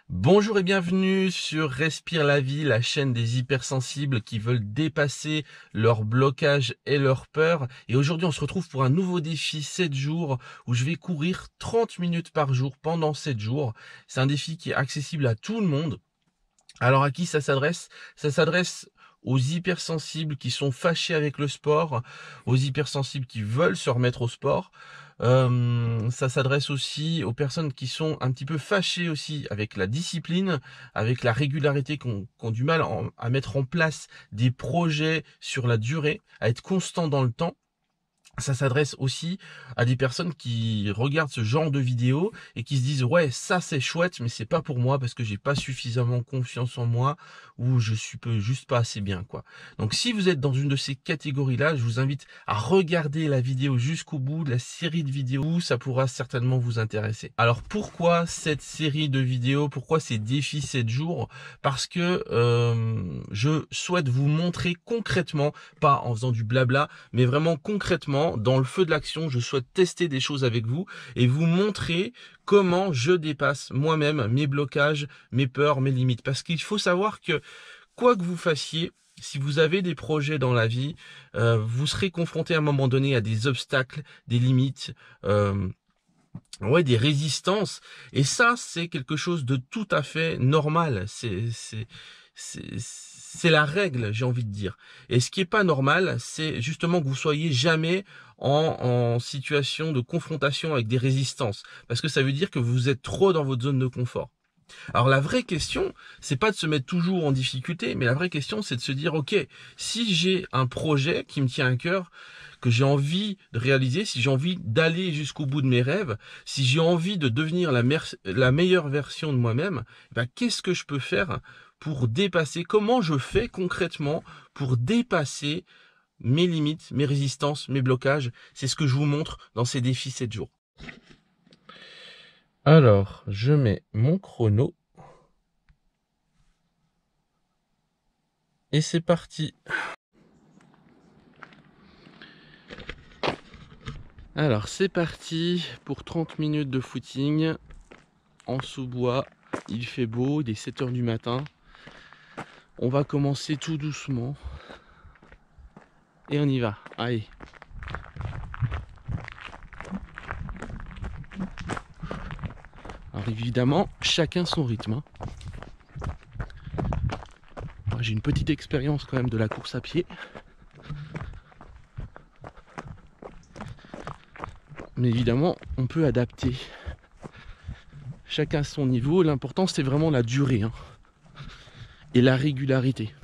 Bonjour et bienvenue sur Respire la vie, la chaîne des hypersensibles qui veulent dépasser leur blocage et leur peur. Et aujourd'hui, on se retrouve pour un nouveau défi 7 jours où je vais courir 30 minutes par jour pendant 7 jours. C'est un défi qui est accessible à tout le monde. Alors à qui ça s'adresse? Ça s'adresse aux hypersensibles qui sont fâchés avec le sport, aux hypersensibles qui veulent se remettre au sport. Ça s'adresse aussi aux personnes qui sont un petit peu fâchées aussi avec la discipline, avec la régularité, qui ont du mal à mettre en place des projets sur la durée, à être constant dans le temps. Ça s'adresse aussi à des personnes qui regardent ce genre de vidéos et qui se disent ouais, ça c'est chouette, mais c'est pas pour moi parce que j'ai pas suffisamment confiance en moi ou je suis juste pas assez bien quoi. Donc si vous êtes dans une de ces catégories-là, je vous invite à regarder la vidéo jusqu'au bout, de la série de vidéos, ça pourra certainement vous intéresser. Alors pourquoi cette série de vidéos, pourquoi ces défis 7 jours? Parce que je souhaite vous montrer concrètement, pas en faisant du blabla, mais vraiment concrètement dans le feu de l'action. Je souhaite tester des choses avec vous et vous montrer comment je dépasse moi-même mes blocages, mes peurs, mes limites. Parce qu'il faut savoir que quoi que vous fassiez, si vous avez des projets dans la vie, vous serez confronté à un moment donné à des obstacles, des limites, des résistances. Et ça, c'est quelque chose de tout à fait normal. C'est la règle, j'ai envie de dire. Et ce qui est pas normal, c'est justement que vous soyez jamais en situation de confrontation avec des résistances. Parce que ça veut dire que vous êtes trop dans votre zone de confort. Alors la vraie question, c'est pas de se mettre toujours en difficulté, mais la vraie question, c'est de se dire, ok, si j'ai un projet qui me tient à cœur, que j'ai envie de réaliser, si j'ai envie d'aller jusqu'au bout de mes rêves, si j'ai envie de devenir la meilleure version de moi-même, qu'est-ce que je peux faire pour dépasser, comment je fais concrètement pour dépasser mes limites, mes résistances, mes blocages? C'est ce que je vous montre dans ces défis 7 jours. Alors, je mets mon chrono. Et c'est parti. Alors, c'est parti pour 30 minutes de footing en sous-bois. Il fait beau, il est 7 h du matin. On va commencer tout doucement. Et on y va. Allez. Alors évidemment, chacun son rythme. J'ai une petite expérience quand même de la course à pied. Mais évidemment, on peut adapter. Chacun son niveau. L'important, c'est vraiment la durée et la régularité.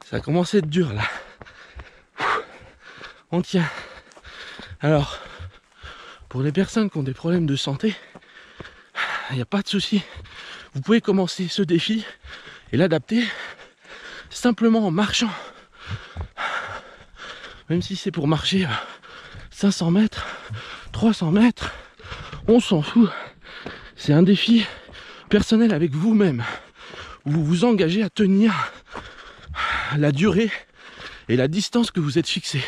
Ça commence à être dur là. On tient. Alors, pour les personnes qui ont des problèmes de santé, il n'y a pas de souci. Vous pouvez commencer ce défi et l'adapter simplement en marchant. Même si c'est pour marcher 500 mètres, 300 mètres, on s'en fout. C'est un défi personnel avec vous-même, où vous vous engagez à tenir la durée et la distance que vous êtes fixé.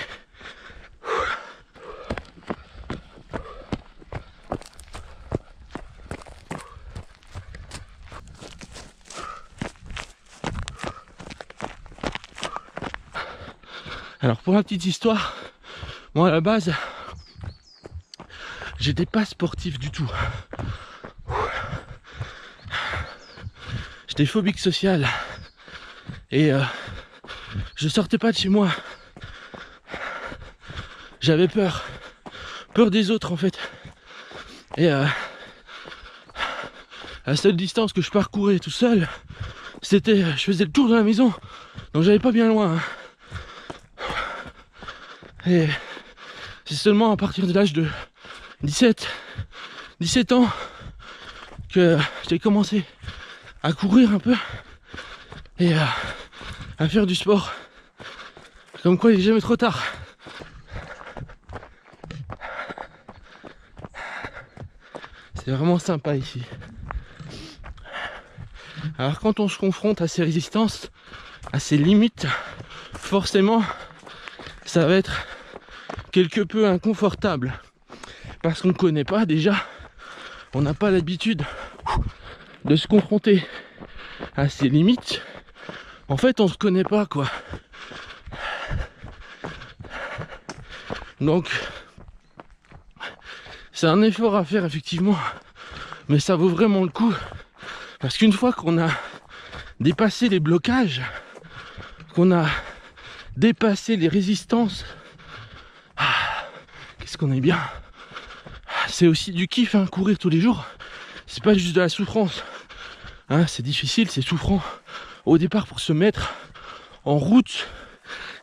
Alors pour la petite histoire, moi à la base, j'étais pas sportif du tout. J'étais phobique social et je sortais pas de chez moi. J'avais peur des autres en fait. Et la seule distance que je parcourais tout seul, c'était, je faisais le tour de la maison, donc j'allais pas bien loin. Et c'est seulement à partir de l'âge de 17 ans que j'ai commencé à courir un peu et à faire du sport. Comme quoi il n'est jamais trop tard. C'est vraiment sympa ici. Alors quand on se confronte à ces résistances, à ces limites, forcément ça va être quelque peu inconfortable. Parce qu'on ne connaît pas déjà, on n'a pas l'habitude de se confronter à ces limites. En fait on se connaît pas quoi. Donc c'est un effort à faire effectivement, mais ça vaut vraiment le coup. Parce qu'une fois qu'on a dépassé les blocages, qu'on a dépassé les résistances, qu'est-ce qu'on est bien. C'est aussi du kiff, hein, courir tous les jours. C'est pas juste de la souffrance. Hein, c'est difficile, c'est souffrant. Au départ, pour se mettre en route,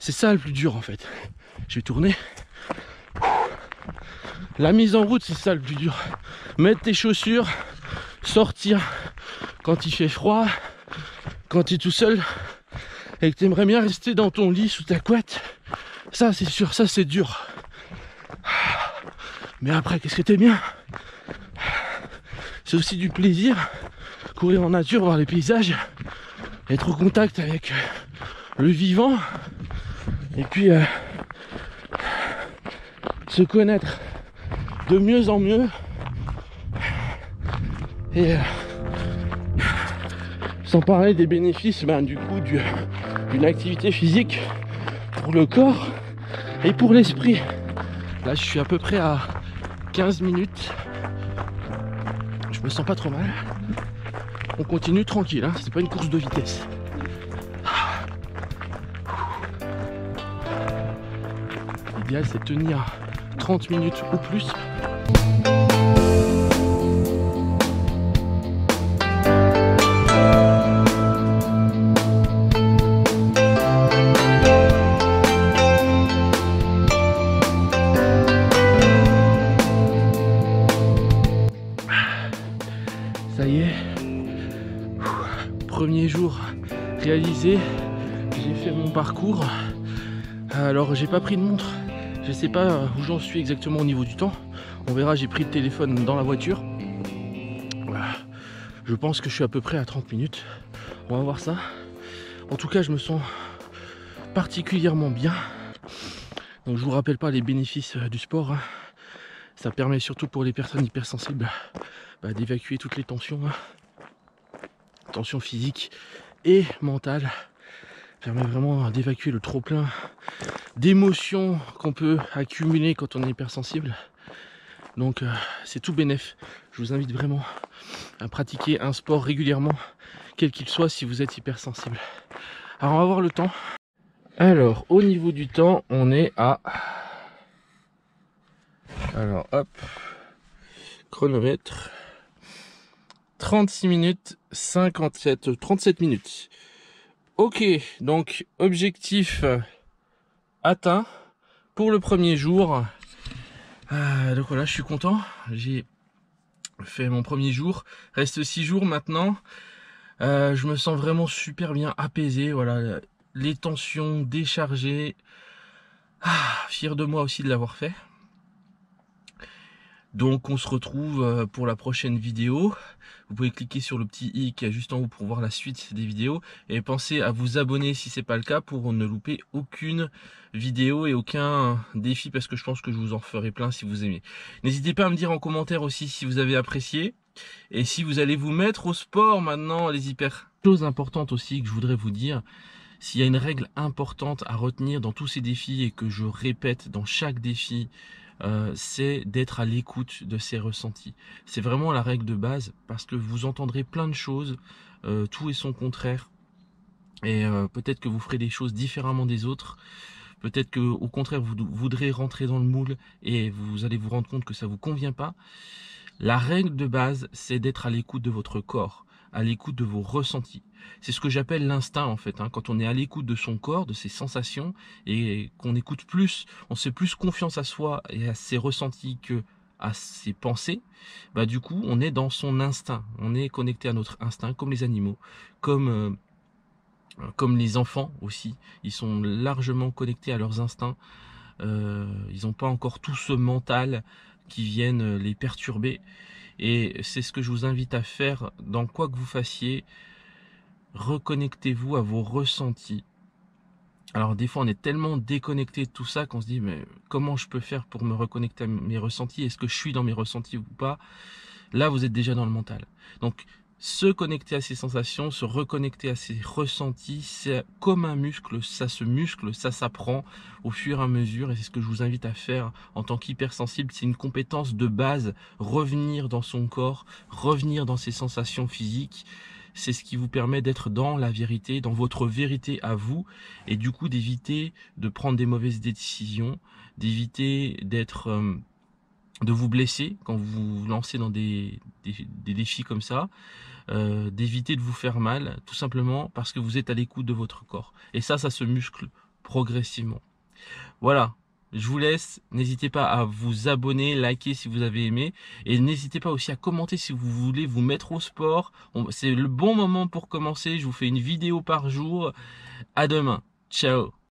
c'est ça le plus dur en fait. Je vais tourner. La mise en route, c'est ça le plus dur. Mettre tes chaussures, sortir quand il fait froid, quand tu es tout seul et que tu aimerais bien rester dans ton lit sous ta couette. Ça, c'est sûr, ça c'est dur. Mais après, qu'est-ce que t'es bien? C'est aussi du plaisir. Courir en nature, voir les paysages, être au contact avec le vivant et puis se connaître de mieux en mieux et sans parler des bénéfices du coup d'une activité physique pour le corps et pour l'esprit. Là je suis à peu près à 15 minutes, je me sens pas trop mal. On continue tranquille, hein, c'est pas une course de vitesse. L'idéal c'est de tenir 30 minutes ou plus. Ça y est, premier jour réalisé, j'ai fait mon parcours. Alors j'ai pas pris de montre, je sais pas où j'en suis exactement au niveau du temps. On verra, j'ai pris le téléphone dans la voiture. Voilà. Je pense que je suis à peu près à 30 minutes. On va voir ça. En tout cas, je me sens particulièrement bien. Donc je vous rappelle pas les bénéfices du sport. Hein. Ça permet surtout pour les personnes hypersensibles d'évacuer toutes les tensions. Tensions physiques et mentales. Ça permet vraiment d'évacuer le trop-plein d'émotions qu'on peut accumuler quand on est hypersensible. Donc c'est tout bénef. Je vous invite vraiment à pratiquer un sport régulièrement, quel qu'il soit, si vous êtes hypersensible. Alors on va voir le temps. Alors au niveau du temps, on est à... Alors hop, chronomètre. 36 minutes 37 minutes. Ok, donc objectif atteint pour le premier jour. Donc voilà, je suis content. J'ai fait mon premier jour. Reste 6 jours maintenant. Je me sens vraiment super bien apaisé. Voilà, les tensions déchargées. Fier de moi aussi de l'avoir fait. Donc on se retrouve pour la prochaine vidéo. Vous pouvez cliquer sur le petit i qui est juste en haut pour voir la suite des vidéos. Et pensez à vous abonner si ce n'est pas le cas pour ne louper aucune vidéo et aucun défi, parce que je pense que je vous en ferai plein si vous aimez. N'hésitez pas à me dire en commentaire aussi si vous avez apprécié. Et si vous allez vous mettre au sport maintenant, les hyper. Chose importante aussi que je voudrais vous dire. S'il y a une règle importante à retenir dans tous ces défis et que je répète dans chaque défi, c'est d'être à l'écoute de ses ressentis. C'est vraiment la règle de base, parce que vous entendrez plein de choses, tout et son contraire, et peut-être que vous ferez des choses différemment des autres, peut-être que au contraire vous voudrez rentrer dans le moule et vous allez vous rendre compte que ça vous convient pas. La règle de base, c'est d'être à l'écoute de votre corps, à l'écoute de vos ressentis. C'est ce que j'appelle l'instinct en fait, hein. Quand on est à l'écoute de son corps, de ses sensations, et qu'on écoute plus, on se fait plus confiance à soi et à ses ressentis que à ses pensées, bah du coup on est dans son instinct, on est connecté à notre instinct comme les animaux, comme les enfants aussi, ils sont largement connectés à leurs instincts. Ils n'ont pas encore tout ce mental qui vienne les perturber. Et c'est ce que je vous invite à faire dans quoi que vous fassiez. Reconnectez-vous à vos ressentis. Alors des fois on est tellement déconnecté de tout ça qu'on se dit mais comment je peux faire pour me reconnecter à mes ressentis? Est-ce que je suis dans mes ressentis ou pas? Là vous êtes déjà dans le mental. Donc se connecter à ses sensations, se reconnecter à ses ressentis, c'est comme un muscle, ça se muscle, ça s'apprend au fur et à mesure et c'est ce que je vous invite à faire en tant qu'hypersensible. C'est une compétence de base, revenir dans son corps, revenir dans ses sensations physiques. C'est ce qui vous permet d'être dans la vérité, dans votre vérité à vous, et du coup d'éviter de prendre des mauvaises décisions, d'éviter de vous blesser quand vous vous lancez dans des défis comme ça, d'éviter de vous faire mal, tout simplement parce que vous êtes à l'écoute de votre corps. Et ça se muscle progressivement. Voilà, je vous laisse. N'hésitez pas à vous abonner, liker si vous avez aimé. Et n'hésitez pas aussi à commenter si vous voulez vous mettre au sport. C'est le bon moment pour commencer. Je vous fais une vidéo par jour. À demain. Ciao.